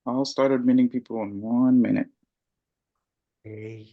I'll start admitting people in 1 minute. Hey.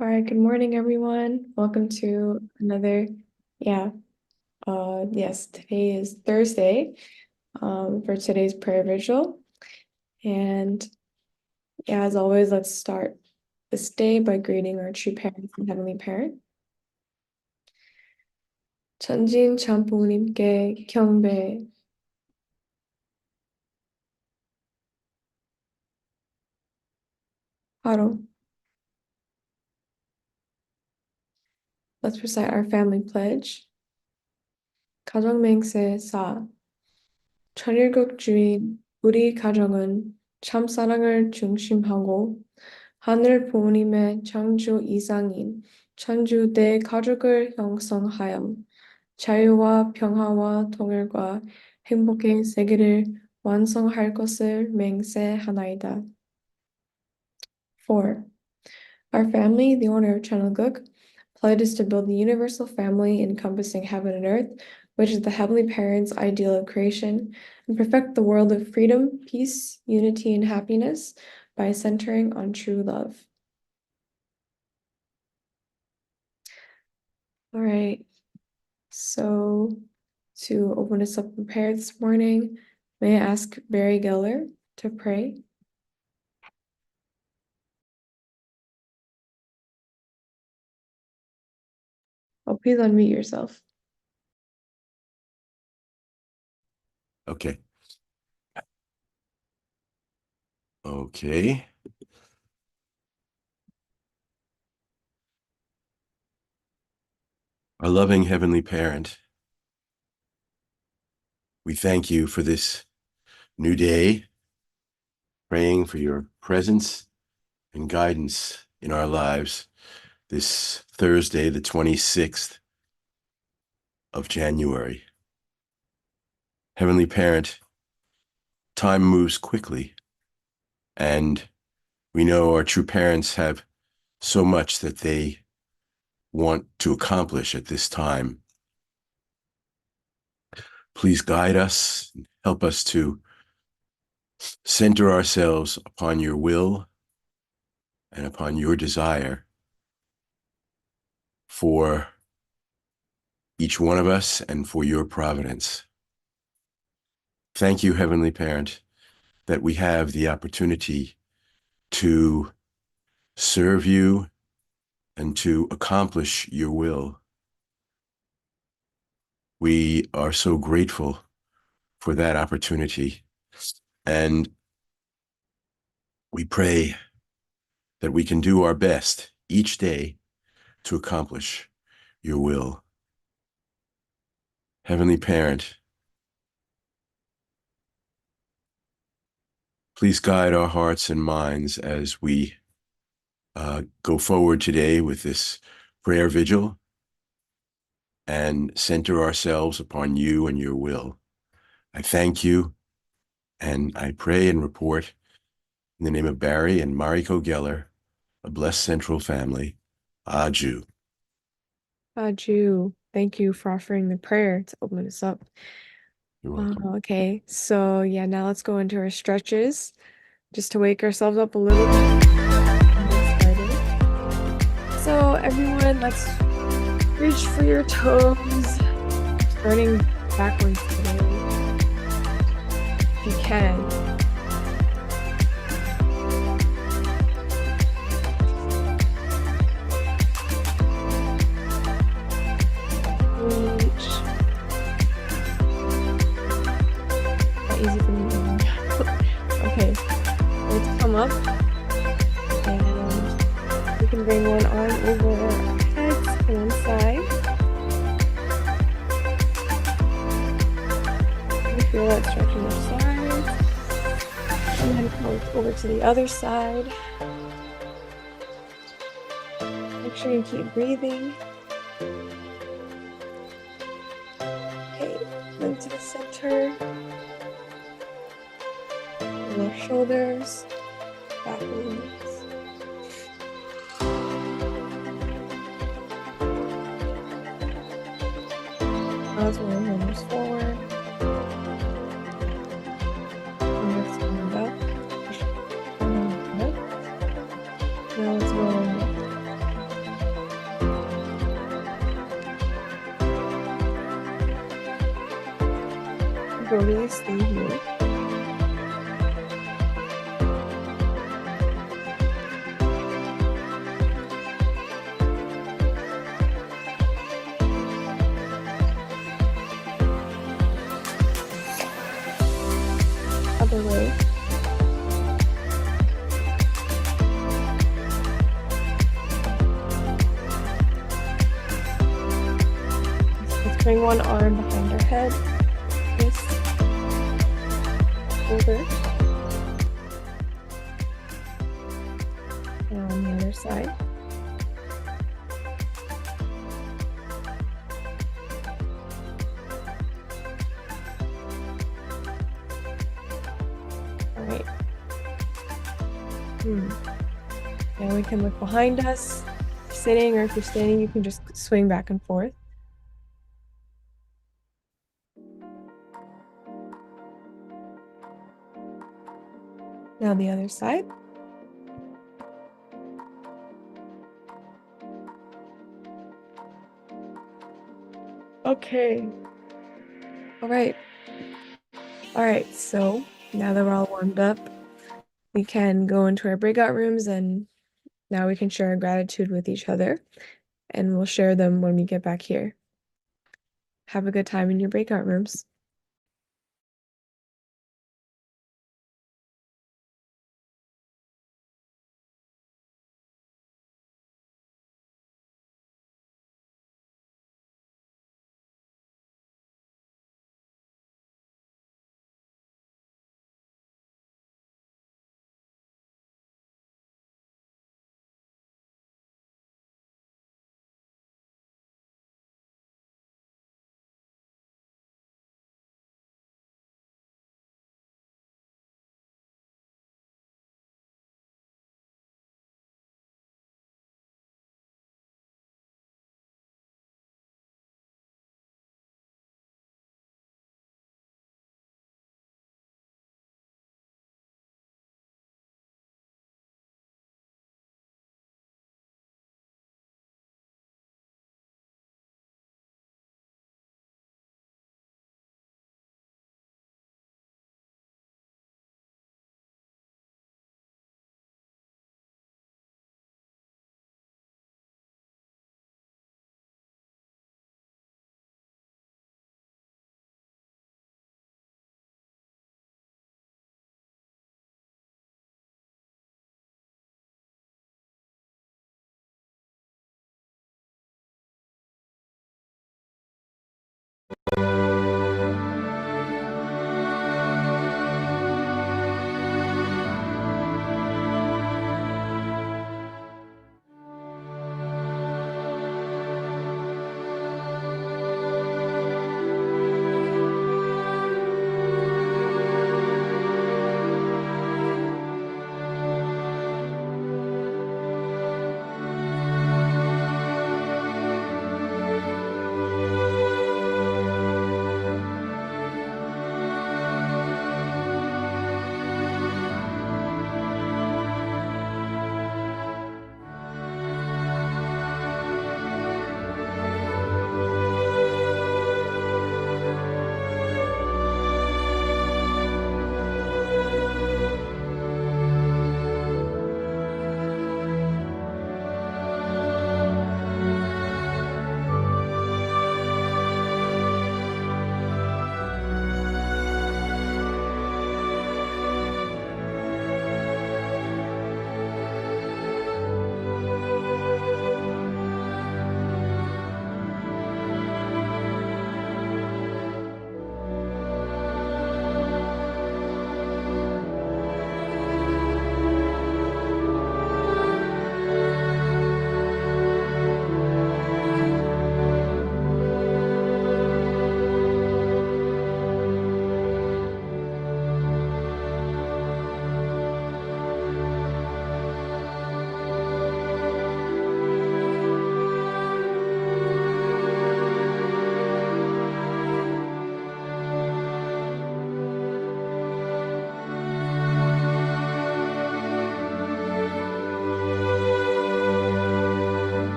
All right, good morning, everyone. Welcome to another, yes, today is Thursday, for today's prayer vigil. And yeah, as always, let's start this day by greeting our true parents and heavenly parent. 천진 참부님께 경배. 하루. Let's recite our family pledge. 가정맹세 4. 천일국 주인 우리 가정은 참 사랑을 중심하고 하늘 부모님의 창조 이상인 천주대 가족을 형성하여 자유와 평화와 통일과 행복의 세계를 완성할 것을 맹세하나이다. 4. Our family, the order of Chanilguk, pledges to build the universal family encompassing heaven and earth, which is the Heavenly Parent's ideal of creation, and perfect the world of freedom, peace, unity, and happiness by centering on true love. All right, so to open us up in prayer this morning, may I ask Barry Geller to pray? Oh, please unmute yourself. Okay. Okay. Our loving Heavenly Parent, we thank you for this new day, praying for your presence and guidance in our lives this Thursday, the 26th of January. Heavenly Parent, time moves quickly, and we know our true parents have so much that they want to accomplish at this time. Please guide us, help us to center ourselves upon your will and upon your desire for each one of us and for your providence. Thank you, Heavenly Parent, that we have the opportunity to serve you and to accomplish your will. We are so grateful for that opportunity, and we pray that we can do our best each day to accomplish your will. Heavenly Parent, please guide our hearts and minds as we go forward today with this prayer vigil and center ourselves upon you and your will. I thank you, and I pray and report in the name of Barry and Mariko Geller, a blessed central family. Aju. Aju, thank you for offering the prayer to open us up. You're welcome. Okay, so yeah, now let's go into our stretches just to wake ourselves up a little bit and get started. So everyone, let's reach for your toes, starting backwards today. if you can. Reach. Not easy for me. Okay, let's come up and we can bring one arm over our heads to one side. You feel that stretching your sides. And then come over to the other side. Make sure you keep breathing. Okay, then to the center. Your shoulders, back of the knees. Now let's roll your shoulders forward. And let's stand up. Now let's roll. Go stay here. Other way. Let's bring one arm behind our head. This. Shoulder. And on the other side. All right. Now we can look behind us. If you're sitting or if you're standing, you can just swing back and forth. Now the other side. Okay. All right. So now that we're all warmed up, we can go into our breakout rooms and now we can share our gratitude with each other and we'll share them when we get back here. Have a good time in your breakout rooms.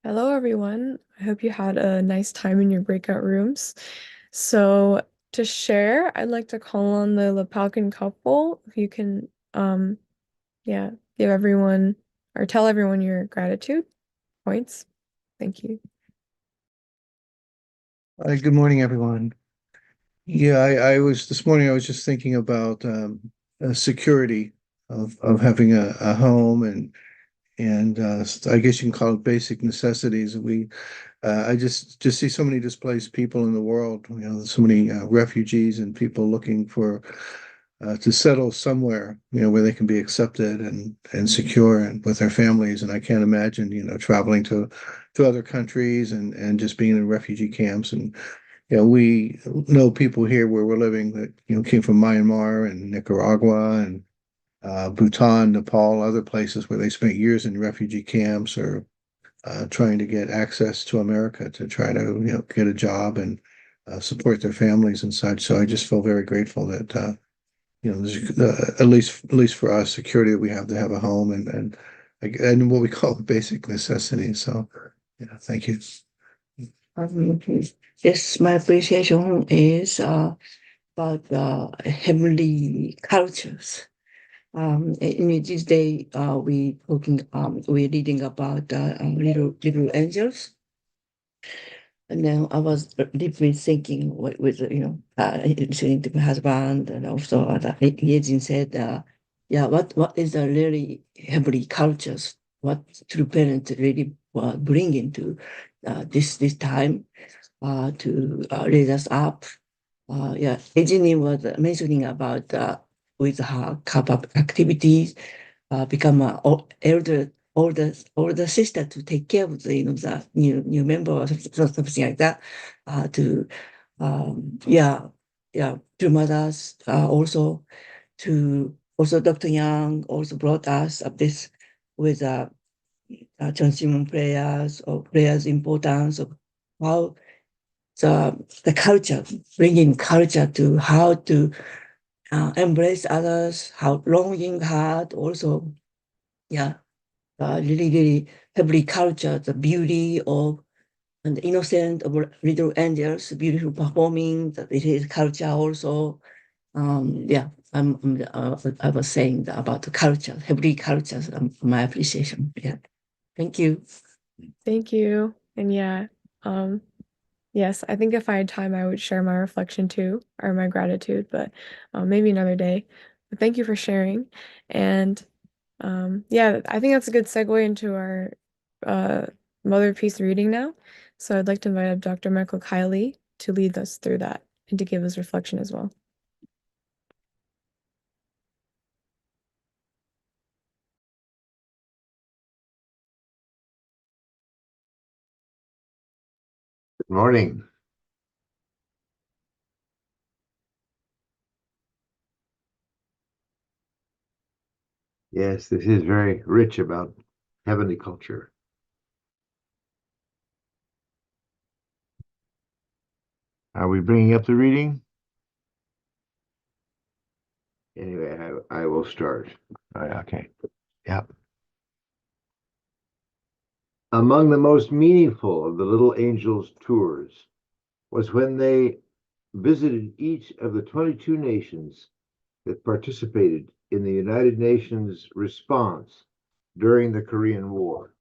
Hello, everyone. I hope you had a nice time in your breakout rooms. So, to share, I'd like to call on the Lepalcan couple. If you can, yeah, give everyone or tell everyone your gratitude points. Thank you. Good morning, everyone. Yeah, I was this morning. I was just thinking about security of having a home and I guess you can call it basic necessities. I just see so many displaced people in the world. You know, so many refugees and people looking for to settle somewhere. You know, where they can be accepted and secure and with their families. And I can't imagine traveling to other countries and just being in refugee camps and we know people here where we're living that came from Myanmar and Nicaragua and Bhutan, Nepal, other places where they spent years in refugee camps or trying to get access to America to try to get a job and support their families and such. So I just feel very grateful that there's, at least for us, security that we have to have a home and what we call basic necessities. So yeah, thank you. Um, yes, my appreciation is about heavenly cultures. In this day, we're reading about little angels, and then I was deeply thinking with listening to my husband, and also Yejin said, yeah, what is the really heavenly cultures? What true parents really bring into this time to raise us up. Yeah, Virginia was mentioning about with her cup activities, become a older sister to take care of the new member or something like that. To to mothers also Dr. Young also brought us up this with transhuman prayers or prayers importance of how the culture, bringing culture to how to embrace others, how longing heart also, yeah, really heavily culture, the beauty of and the innocent of little angels, beautiful performing, that it is culture also. Yeah, I was saying about the culture, heavily cultures, my appreciation. Yeah, thank you. Thank you. And yeah, yes, I think if I had time, I would share my reflection too, or my gratitude, but maybe another day. But thank you for sharing. And yeah, I think that's a good segue into our uh, Mother of Peace reading now. So I'd like to invite up Dr. Michael Kiley to lead us through that and to give his reflection as well. Good morning. Yes, this is very rich about heavenly culture. Are we bringing up the reading? Anyway, I will start. Okay. Yeah. Among the most meaningful of the little angels' tours was when they visited each of the 22 nations that participated in the United Nations response during the Korean War.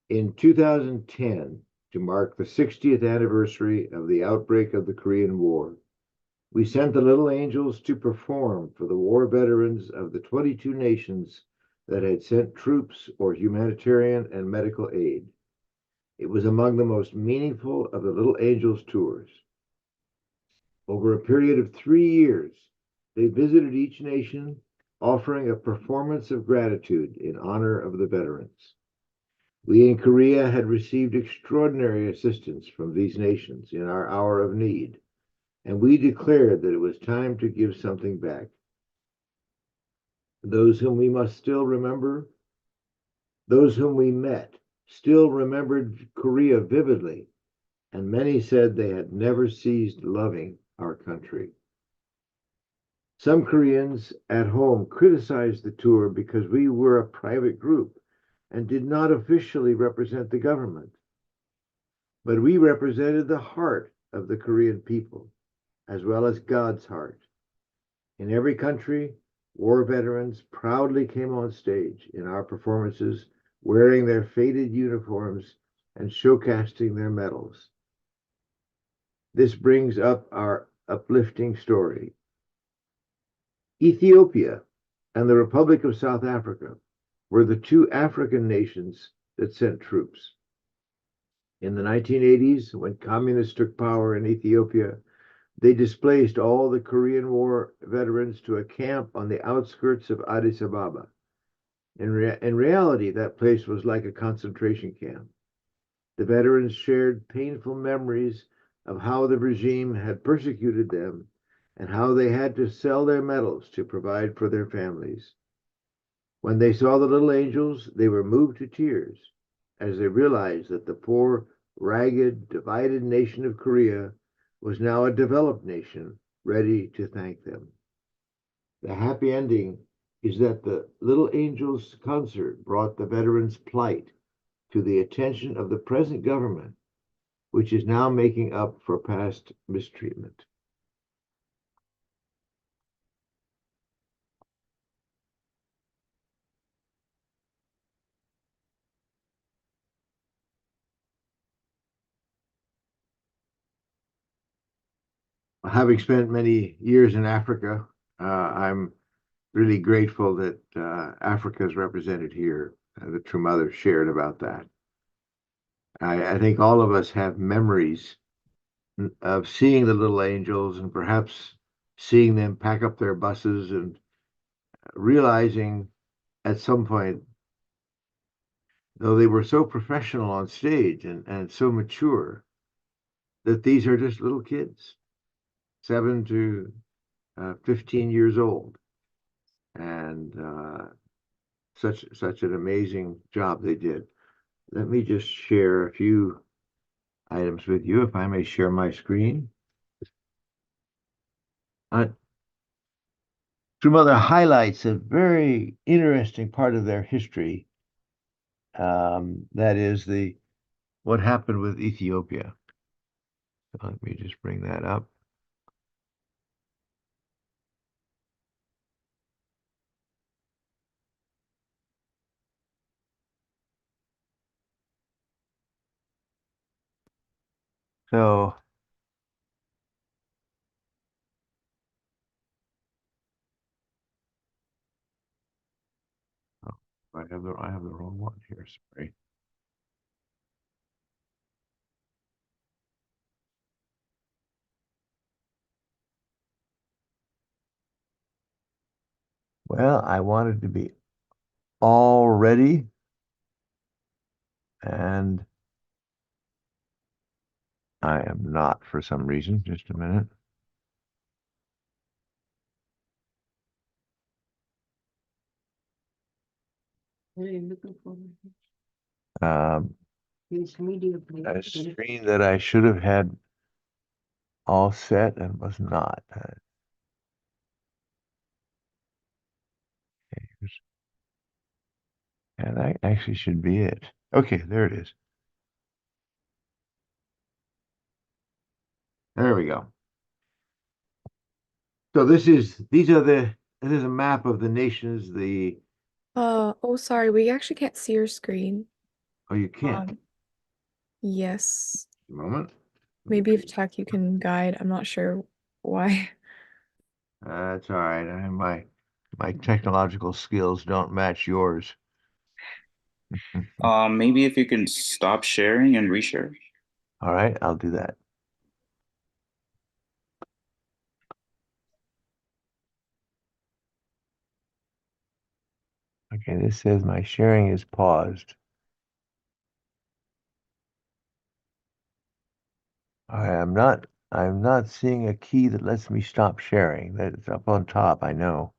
In 2010, to mark the 60th anniversary of the outbreak of the Korean War, we sent the little angels to perform for the war veterans of the 22 nations that had sent troops or humanitarian and medical aid. It was among the most meaningful of the little angels tours. Over a period of 3 years, they visited each nation, offering a performance of gratitude in honor of the veterans. We in Korea had received extraordinary assistance from these nations in our hour of need, and we declared that it was time to give something back. Those whom we must still remember, those whom we met, still remembered Korea vividly, and many said they had never ceased loving our country. Some Koreans at home criticized the tour because we were a private group and did not officially represent the government. But we represented the heart of the Korean people, as well as God's heart. In every country, war veterans proudly came on stage in our performances, wearing their faded uniforms and showcasing their medals. This brings up our uplifting story. Ethiopia and the Republic of South Africa were the two African nations that sent troops. In the 1980s, when communists took power in Ethiopia, they displaced all the Korean War veterans to a camp on the outskirts of Addis Ababa. In reality, that place was like a concentration camp. The veterans shared painful memories of how the regime had persecuted them and how they had to sell their medals to provide for their families. When they saw the little angels, they were moved to tears as they realized that the poor, ragged, divided nation of Korea was now a developed nation ready to thank them. The happy ending is that the Little Angels concert brought the veterans' plight to the attention of the present government, which is now making up for past mistreatment. Having spent many years in Africa, I'm really grateful that Africa is represented here. The True Mother shared about that. I think all of us have memories of seeing the little angels and perhaps seeing them pack up their buses and realizing at some point, though they were so professional on stage and so mature, that these are just little kids, 7 to 15 years old. And such an amazing job they did. Let me just share a few items with you, if I may share my screen. True Mother highlights a very interesting part of their history. That is what happened with Ethiopia. So let me just bring that up. So I have the wrong one here. Sorry. Well, I wanted to be all ready, and I am not for some reason. Just a minute. What are you looking for? It's media a screen that I should have had all set and was not. And that actually should be it. Okay, there it is. There we go. So this is a map of the nations. Oh, sorry, we actually can't see your screen. Oh, you can't. Yes. A moment. Maybe if tech you can guide. I'm not sure why. That's all right. My technological skills don't match yours. Maybe if you can stop sharing and reshare. All right, I'll do that. Okay, this says my sharing is paused. I'm not seeing a key that lets me stop sharing. That's up on top, I know.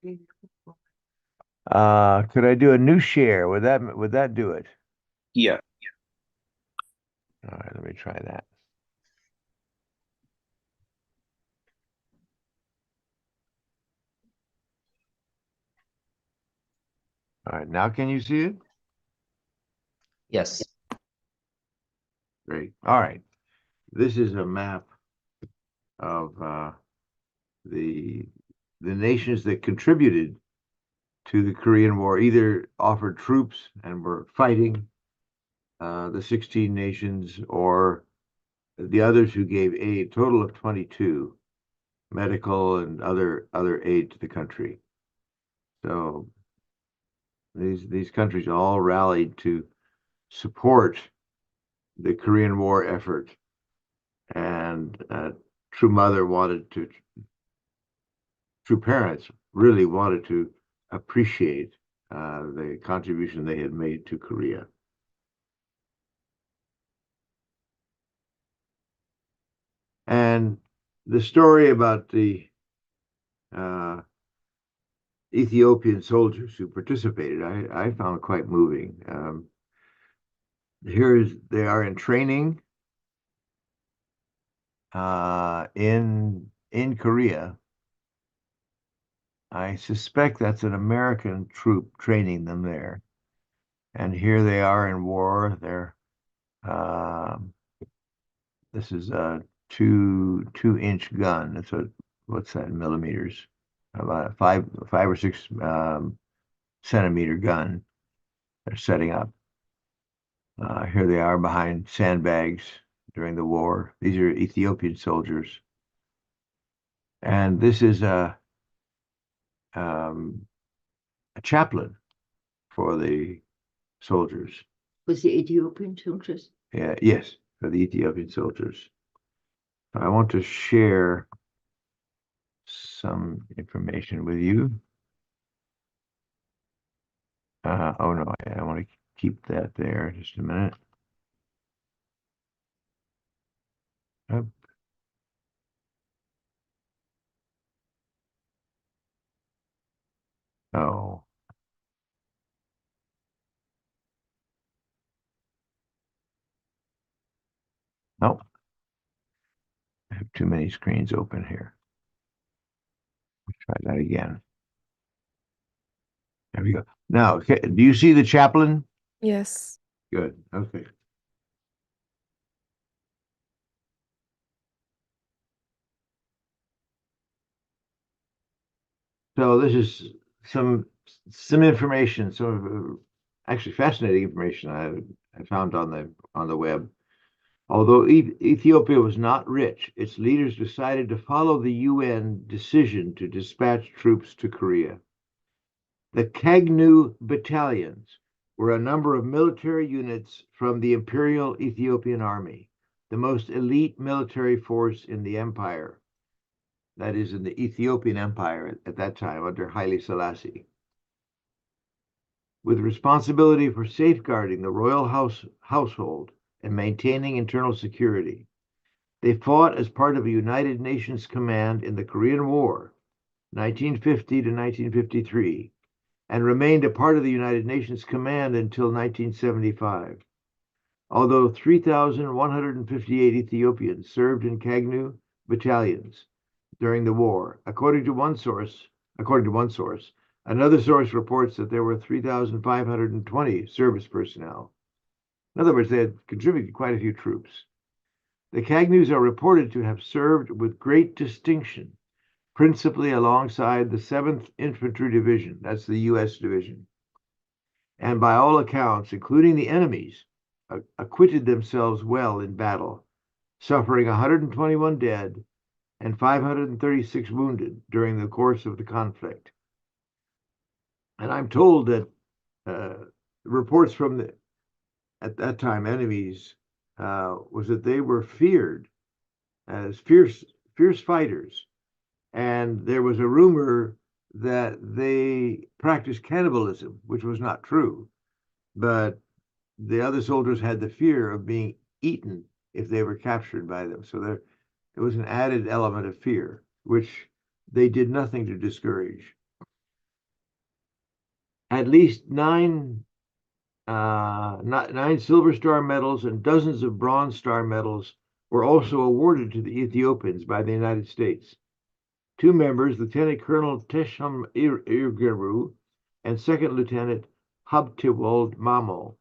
Could I do a new share? Would that do it? Yeah. All right, let me try that. All right, now can you see it? Yes. Great. All right. This is a map of the nations that contributed to the Korean War, either offered troops and were fighting the 16 nations, or the others who gave aid, total of 22, medical and other aid to the country. So these countries all rallied to support the Korean War effort, and true parents really wanted to appreciate the contribution they had made to Korea. And the story about the uh, Ethiopian soldiers who participated, I found quite moving. They are in training in Korea. I suspect that's an American troop training them there. And here they are in war. This is a 2-inch gun. What's that in millimeters? About a 5 or 6 centimeter gun. They're setting up. Here they are behind sandbags during the war. These are Ethiopian soldiers. And this is a chaplain for the soldiers. Was the Ethiopian soldiers? Yes, for the Ethiopian soldiers. I want to share some information with you. Oh no, I want to keep that there just a minute. Up. Oh. Nope. I have too many screens open here. Let's try that again. There we go. Now, okay, do you see the chaplain? Yes. Good. Okay. So this is some information, some actually fascinating information I found on the web. Although Ethiopia was not rich, its leaders decided to follow the UN decision to dispatch troops to Korea. The Kagnu battalions were a number of military units from the Imperial Ethiopian Army, the most elite military force in the empire. That is, in the Ethiopian Empire at that time under Haile Selassie. With responsibility for safeguarding the royal household and maintaining internal security. They fought as part of a United Nations command in the Korean War, 1950 to 1953, and remained a part of the United Nations command until 1975. Although 3,158 Ethiopians served in Kagnu battalions during the war, according to one source, another source reports that there were 3,520 service personnel. In other words, they had contributed quite a few troops. The Kagnus are reported to have served with great distinction, principally alongside the 7th Infantry Division, that's the U.S. division, and by all accounts, including the enemies, acquitted themselves well in battle, suffering 121 dead and 536 wounded during the course of the conflict. And I'm told that reports from at that time enemies was that they were feared as fierce fighters, and there was a rumor that they practiced cannibalism, which was not true, but the other soldiers had the fear of being eaten if they were captured by them. So there was an added element of fear, which they did nothing to discourage. At least nine Silver Star medals and dozens of Bronze Star medals were also awarded to the Ethiopians by the United States. Two members, Lieutenant Colonel Tesham Irgeru and Second Lieutenant Habtewold Mamo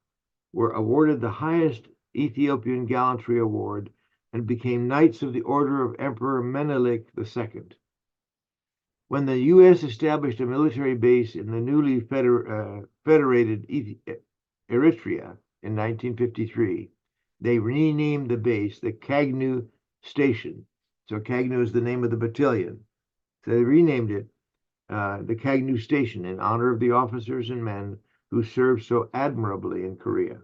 were awarded the highest Ethiopian gallantry award and became Knights of the Order of Emperor Menelik II. When the U.S. established a military base in the newly federated Eritrea in 1953, they renamed the base the Kagnu Station. So Kagnu is the name of the battalion. So they renamed it the Kagnu Station in honor of the officers and men who served so admirably in Korea.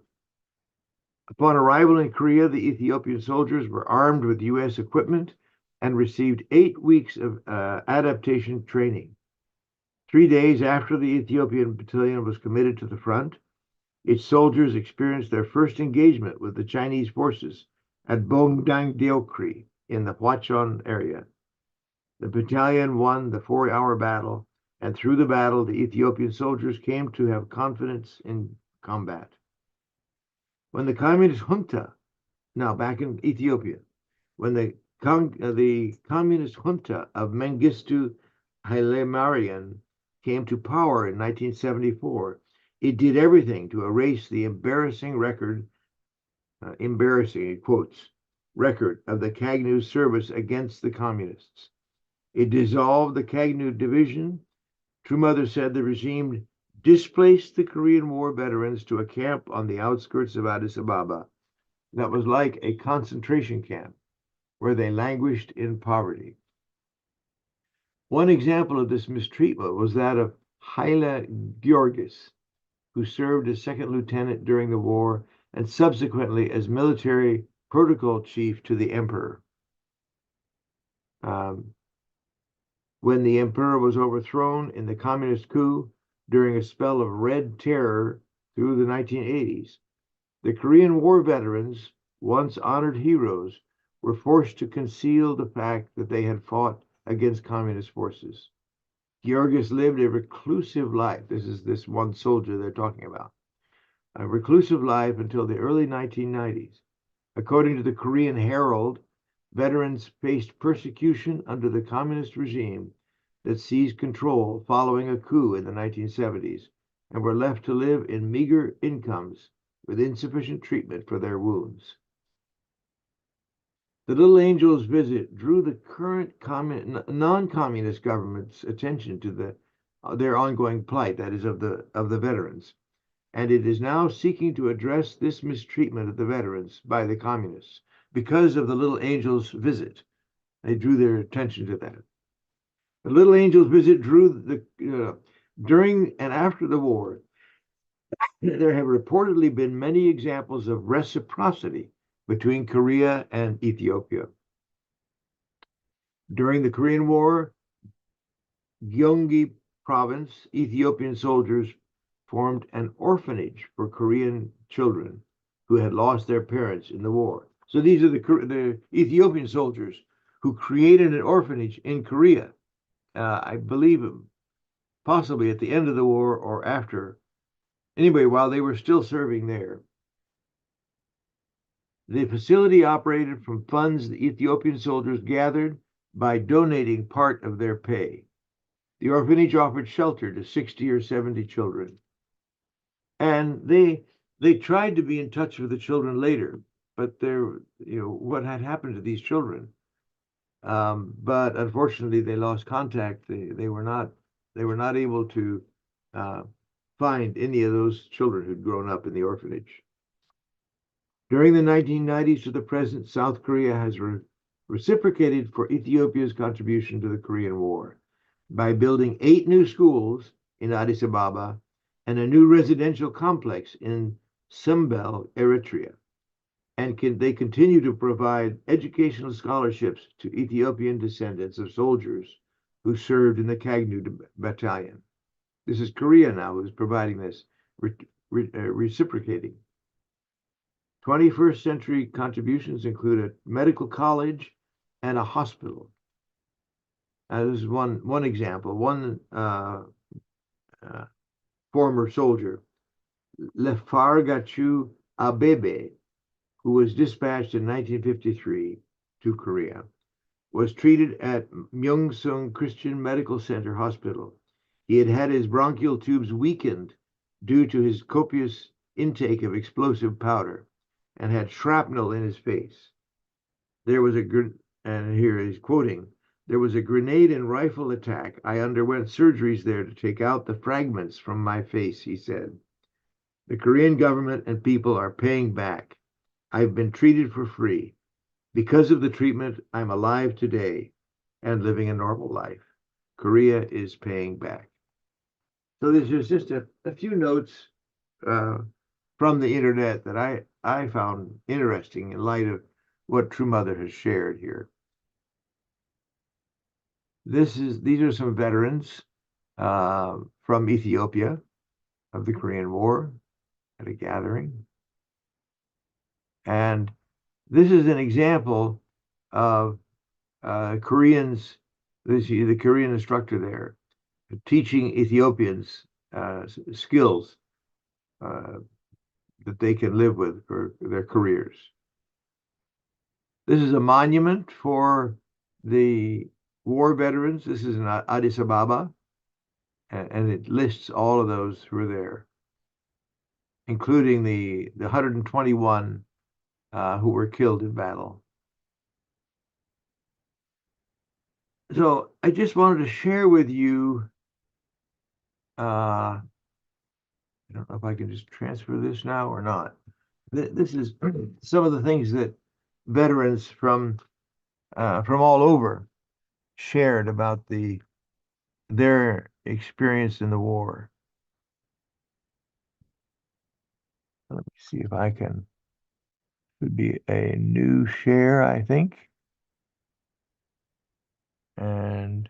Upon arrival in Korea, the Ethiopian soldiers were armed with U.S. equipment and received 8 weeks of adaptation training. 3 days after the Ethiopian battalion was committed to the front, its soldiers experienced their first engagement with the Chinese forces at Bongdangdeokri in the Hwachon area. The battalion won the 4-hour battle, and through the battle, the Ethiopian soldiers came to have confidence in combat. When the communist junta, now back in Ethiopia, when the communist junta of Mengistu Haile Mariam came to power in 1974, it did everything to erase the embarrassing record, embarrassing in quotes, record of the Kagnu service against the communists. It dissolved the Kagnu division. True Mother said the regime displaced the Korean War veterans to a camp on the outskirts of Addis Ababa that was like a concentration camp where they languished in poverty. One example of this mistreatment was that of Haile Georgis, who served as second lieutenant during the war and subsequently as military protocol chief to the emperor. When the emperor was overthrown in the communist coup during a spell of red terror through the 1980s, the Korean War veterans, once honored heroes, were forced to conceal the fact that they had fought against communist forces. Georgis lived a reclusive life. This is this one soldier they're talking about. A reclusive life until the early 1990s. According to the Korean Herald, veterans faced persecution under the communist regime that seized control following a coup in the 1970s and were left to live in meager incomes with insufficient treatment for their wounds. The Little Angel's visit drew the current non-communist government's attention to their ongoing plight, that is, of the veterans, and it is now seeking to address this mistreatment of the veterans by the communists. Because of the Little Angel's visit, they drew their attention to that. The Little Angel's visit drew during and after the war, there have reportedly been many examples of reciprocity between Korea and Ethiopia. During the Korean War, Gyeonggi province, Ethiopian soldiers formed an orphanage for Korean children who had lost their parents in the war. So these are the Ethiopian soldiers who created an orphanage in Korea, I believe possibly at the end of the war or after. Anyway, while they were still serving there. The facility operated from funds the Ethiopian soldiers gathered by donating part of their pay. The orphanage offered shelter to 60 or 70 children. And they tried to be in touch with the children later, but what had happened to these children? But unfortunately, they lost contact. They were not able to find any of those children who'd grown up in the orphanage. During the 1990s to the present, South Korea has reciprocated for Ethiopia's contribution to the Korean War by building 8 new schools in Addis Ababa and a new residential complex in Symbel, Eritrea. And they continue to provide educational scholarships to Ethiopian descendants of soldiers who served in the Kagnu battalion. This is Korea now who's providing this, reciprocating. 21st century contributions include a medical college and a hospital. This is one example. One former soldier, Lefargachu Abebe, who was dispatched in 1953 to Korea, was treated at Myeongsung Christian Medical Center Hospital. He had had his bronchial tubes weakened due to his copious intake of explosive powder and had shrapnel in his face. There was and here he's quoting, there was a grenade and rifle attack. I underwent surgeries there to take out the fragments from my face, he said. The Korean government and people are paying back. I've been treated for free. Because of the treatment, I'm alive today and living a normal life. Korea is paying back. So there's just a few notes from the internet that I found interesting in light of what True Mother has shared here. These are some veterans from Ethiopia of the Korean War at a gathering. And this is an example of Koreans, the Korean instructor there, teaching Ethiopians skills that they can live with for their careers. This is a monument for the war veterans. This is in Addis Ababa, and it lists all of those who are there, including the 121 who were killed in battle. So I just wanted to share with you, I don't know if I can just transfer this now or not. This is some of the things that veterans from all over shared about their experience in the war. Let me see if I can. Would be a new share, I think. And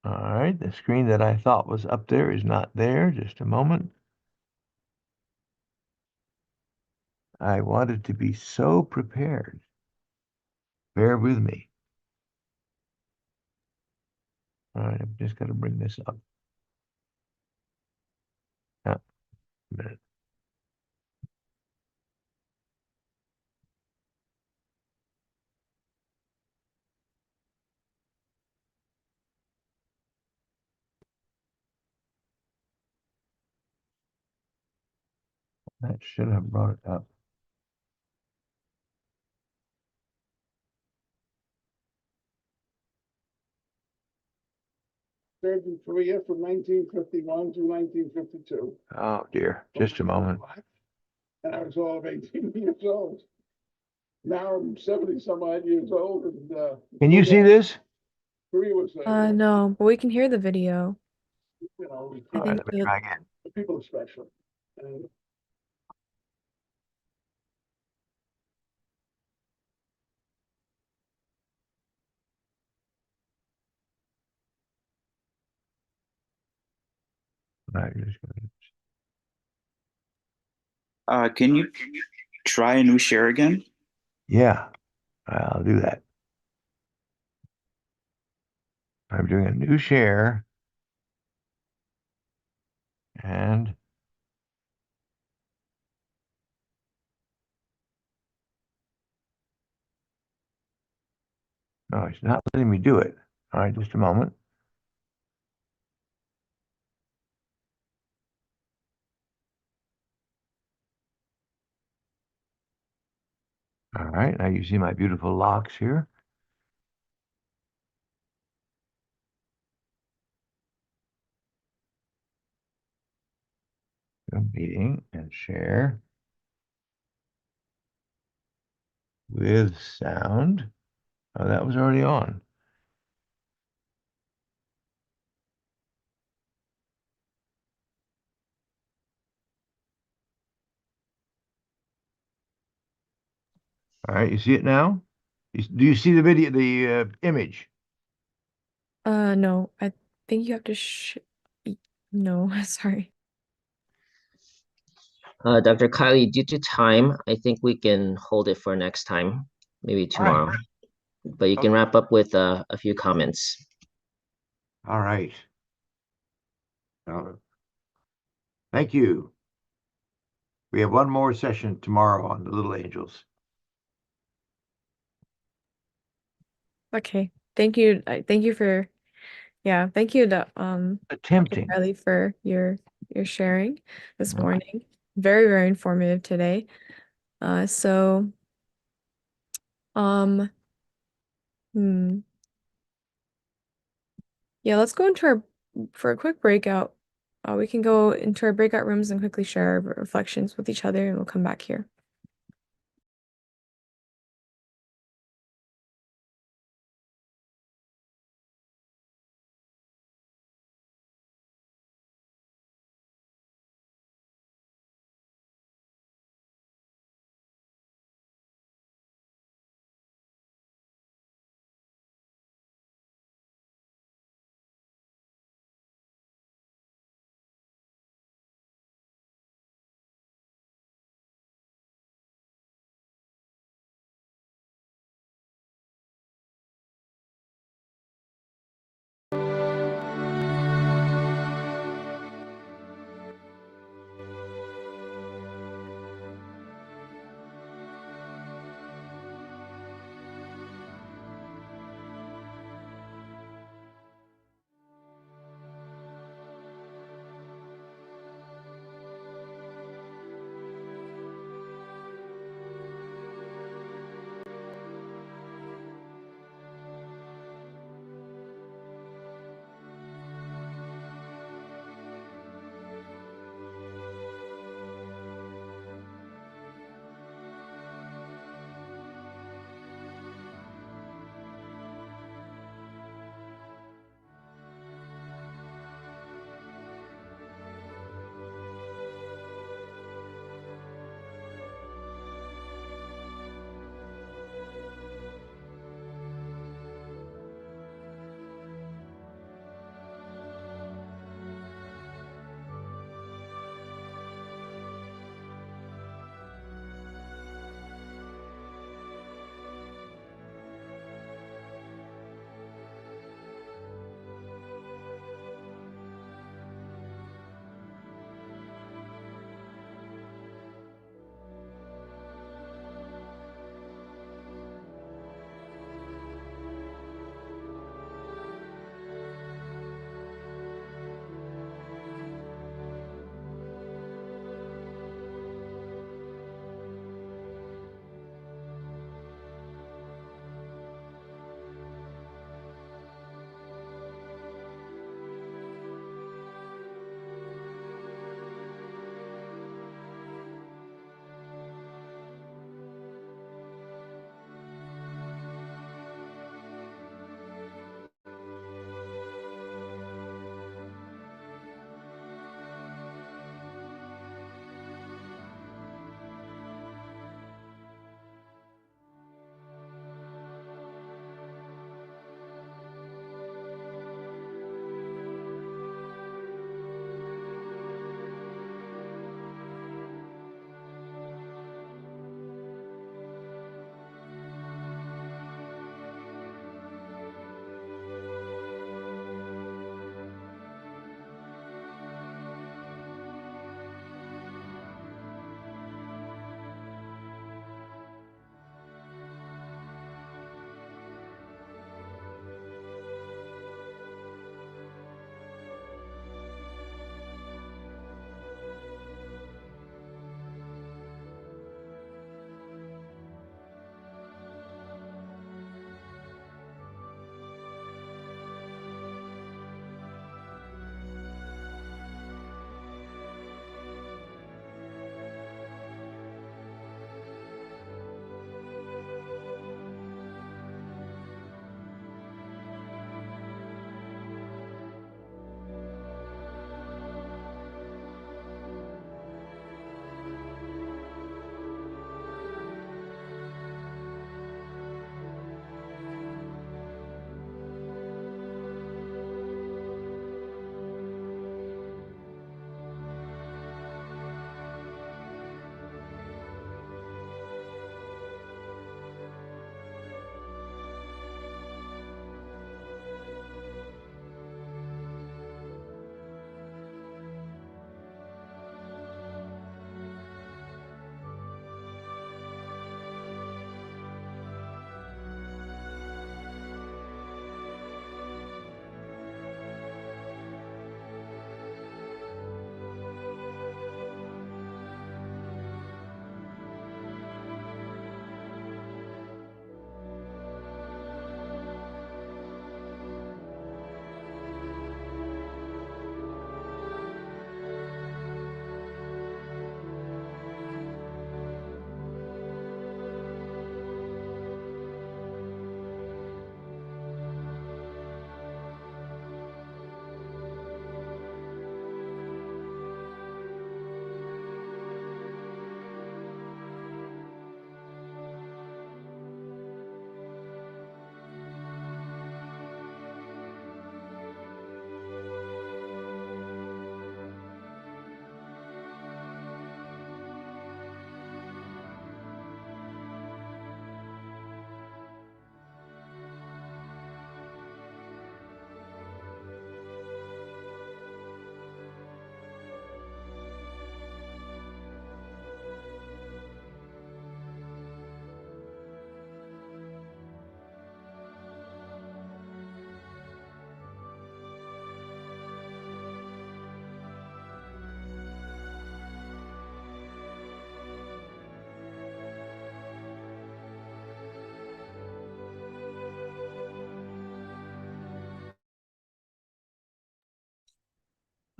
all right, the screen that I thought was up there is not there. Just a moment. I wanted to be so prepared. Bear with me. All right, I'm just going to bring this up. A minute. That should have brought it up. Served in Korea from 1951 to 1952. Oh dear, just a moment. And I was all of 18 years old. Now I'm 70 some odd years old, and Can you see this? Korea was No, but we can hear the video. you know, I All right, think let me try again. the people especially. And All right, just gonna- Can you try a new share again? Yeah, I'll do that. I'm doing a new share. And no, it's not letting me do it. All right, just a moment. All right, now you see my beautiful locks here. Go meeting and share with sound. Oh, that was already on. All right, you see it now? Do you see the video, the image? No, I think you have to no, sorry. Dr. Kylie, due to time, I think we can hold it for next time, maybe All right. tomorrow. But you can wrap up with a few comments. All right. Thank you. We have one more session tomorrow on the Little Angels. Okay. thank you. Thank you for, yeah, thank you to Dr. Attempting. Riley for your sharing this morning. Very, very informative today. So, um, hmm. Yeah, let's go into our for a quick breakout. We can go into our breakout rooms and quickly share our reflections with each other, and we'll come back here.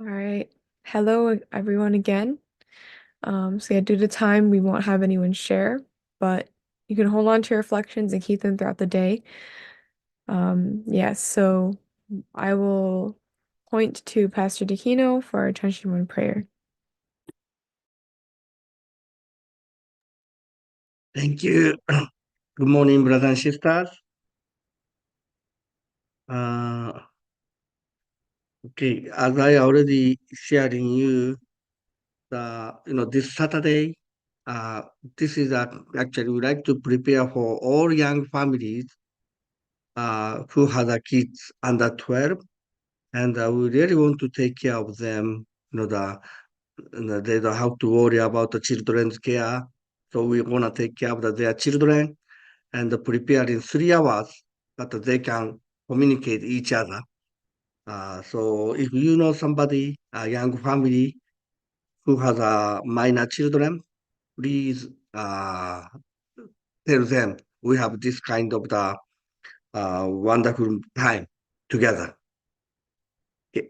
All right. Hello, everyone again. So yeah, due to time, we won't have anyone share, but you can hold on to your reflections and keep them throughout the day. Yeah, so I will point to Pastor Dakino for our Trenchant One prayer. Thank you. Good morning, brothers and sisters. Okay, as I already shared in you, this Saturday, this is actually we like to prepare for all young families who has a kids under 12, and we really want to take care of them. They don't have to worry about the children's care, so we want to take care of their children and prepare in 3 hours that they can communicate each other. So if you know somebody, a young family who has minor children, please tell them we have this kind of the wonderful time together. Okay.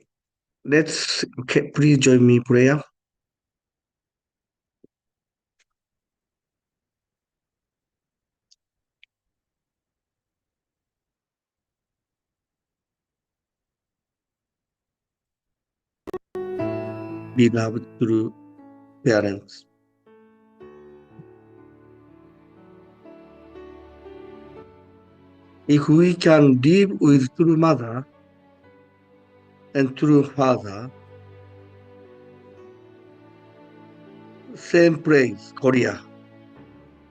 Please join me in prayer. Beloved true parents, if we can live with true mother and true father, same place, Korea,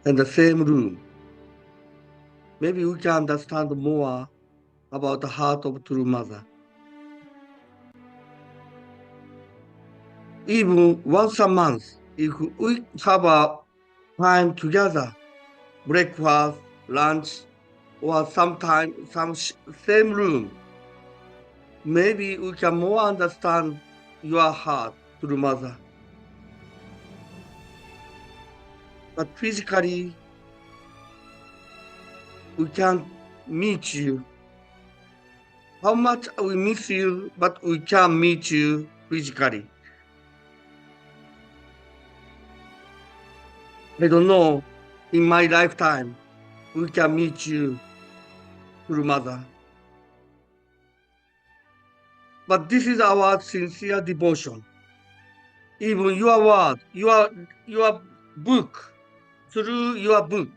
and the same room, maybe we can understand more about the heart of true mother. Even once a month, if we have a time together, breakfast, lunch, or sometime some same room, maybe we can more understand your heart through mother. But physically, we can't meet you. How much we miss you, but we can't meet you physically. I don't know, in my lifetime, we can meet you through mother. But this is our sincere devotion. Even your word, your book, through your book,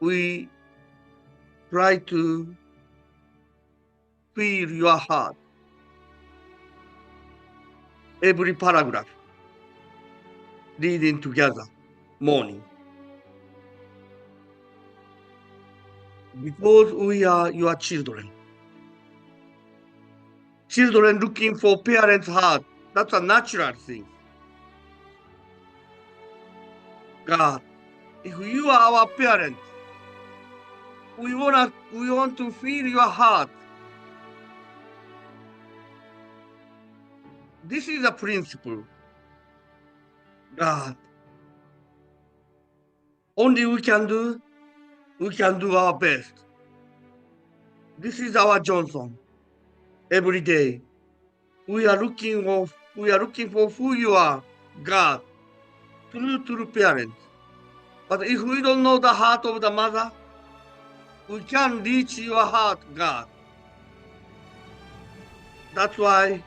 we try to feel your heart. Every paragraph, reading together, morning. Because we are your children. Children looking for parents' heart. That's a natural thing. God, if you are our parents, we want to feel your heart. This is a principle. God, only we can do our best. This is our Johnson. Every day, we are looking for who you are, God, true parents. But if we don't know the heart of the mother, we can't reach your heart, God. That's why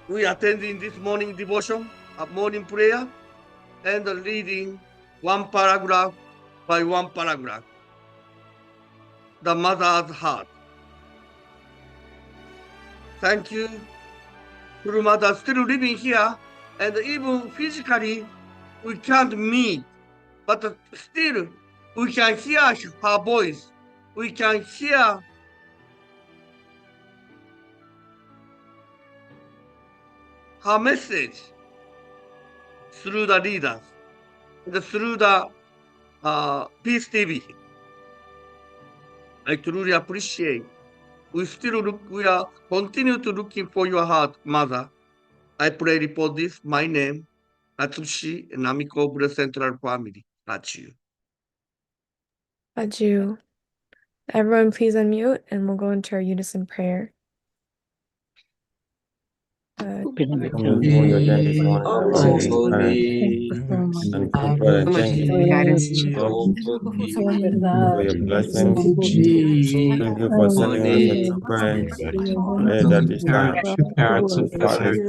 we attending this morning devotion, a morning prayer, and reading one paragraph by one paragraph. The mother's heart. Thank you. True mother still living here, and even physically we can't meet, but still we can hear her voice. We can hear her message through the leaders and through the Peace TV. I truly appreciate. We are continue to looking for your heart, mother. I pray for this, my name, Atsushi and Namiko Blue Central Family. That's you. Adieu. Everyone, please unmute and we'll go into our unison prayer. Come before your then this morning, Heavenly Father, and come for the thank you, Lord, for your blessings. Thank you for sending us a true parents. Pray that this time, the Father is present,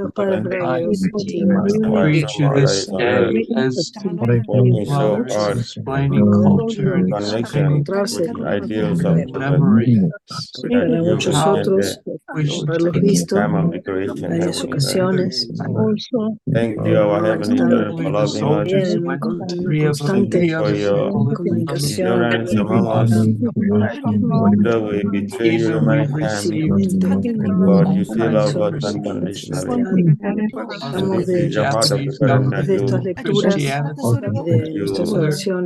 the wife and mother is here, who can show us the connection with the ideals of heaven that you intended in the time of the creation, Heavenly Father. Thank you, our Heavenly Father, for loving us. Thank you for your endurance among us. Though we betray you many times, but you still love us unconditionally. And this is the heart of the burden that you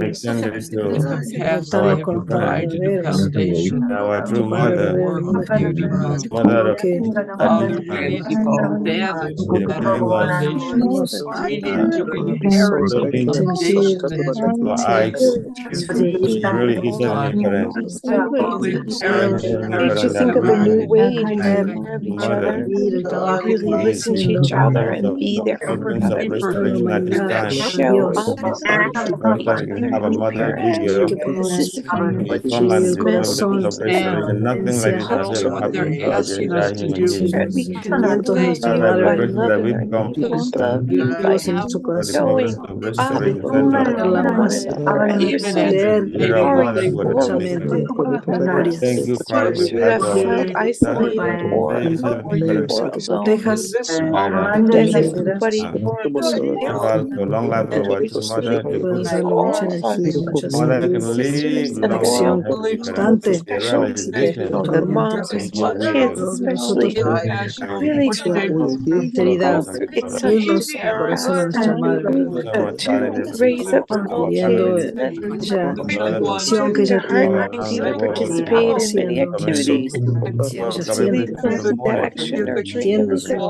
extended to our true parents, our true mother, mother of at this time. They bring us looking our eyes. It's really each Heavenly Parent. Thank you, Heavenly Parent, that we can have mother Really who is listen to each other agents and of be there for one agents of another. restoration at this time. Show us Just like we can have a mother video in the front line of of restoration. Nothing like this has ever happened throughout the entire human history. that we can love Father, you we're by grateful that we loving become you and love you by for the progress showing of up restoration center for one another and and understanding you're a our mother who are the Holy importance. Spirit. Thank you, Father, Times we we have have our felt isolated or prayers, Heavenly Father, or alone, Father. that everybody was there For long life of and our we true just mother, live the good with all our mother can live sisters and long, all the Heavenly Father. The real special, existence the moms in of your kids will. especially, who really Welcome, go Heavenly through Father. such harass Darling, to Heavenly raise up Father, little our kids family, and then our brothers and to sisters their heart all minds around the even world, participate in many coming activities coming leading to them in support direction, nurturing them as they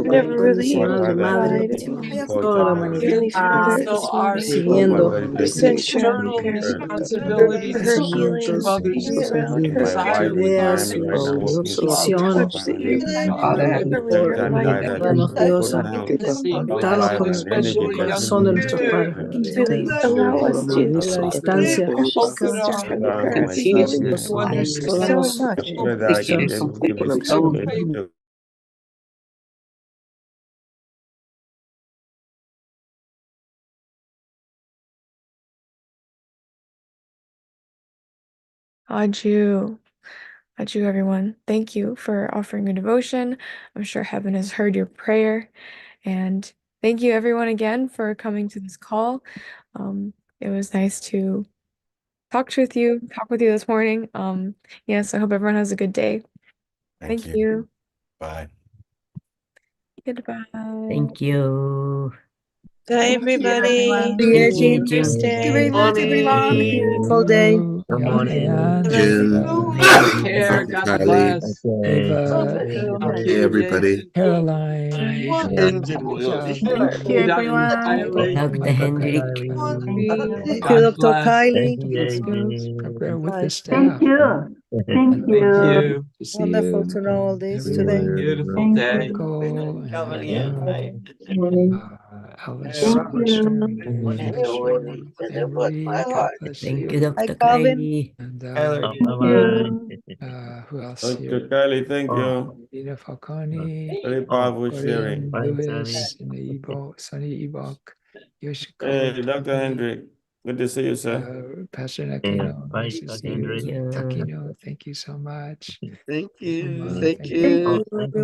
never to really support Mother, implied. to support Heavenly Heavenly Father, this morning Father. I'm very we thankful send for Cheryl being prayers here. for her healing and peace around And her, my that wife your is arms behind me right now, walking touch, that family. you cover Thank your and light guide and us your with love good health, long touch life, them and energy especially, that we need really allow us to be at her sister from the for parent my son beginning. here. We miss her so I much. pray that I can be able to give his to Aju. Aju, everyone. Thank you for offering your devotion. I'm sure heaven has heard your prayer. And thank you, everyone, again for coming to this call. It was nice to talk with you this morning. Yes, I hope everyone has a good day. Thank you. Bye. Goodbye. Thank you. Bye, everybody. Thank Have you, a nice June. Thank you day. very much, everyone. Beautiful day. Good morning. June, Take care. God Kylie, bless. Ava, hey, everybody. Caroline, Angel good will. job. Dr. Dr. Hendrik. Thank you, Dr. Kylie. Let's go prepare with the Thank staff. you. Thank Thank you. you. To see Wonderful you, to know all this today. everyone, Beautiful day. Nicole and Alice, Thank you. Sharon, Anne Marie, God bless Thank you, you. Hi, Dr. Calvin. Kylie. And Thank you. who else Dr. here? Kylie, thank you. Nina Falcone, Very powerful Gordon, sharing. Lewis, and Sonny Ebok, Yoshiko, Hey, Dr. Tony, Hendrik, good to see you, sir. Pastor Nakino, nice to see Thank you. you. Takino, thank you so much. Thank you. Uma, Thank thank Thank you. you. you.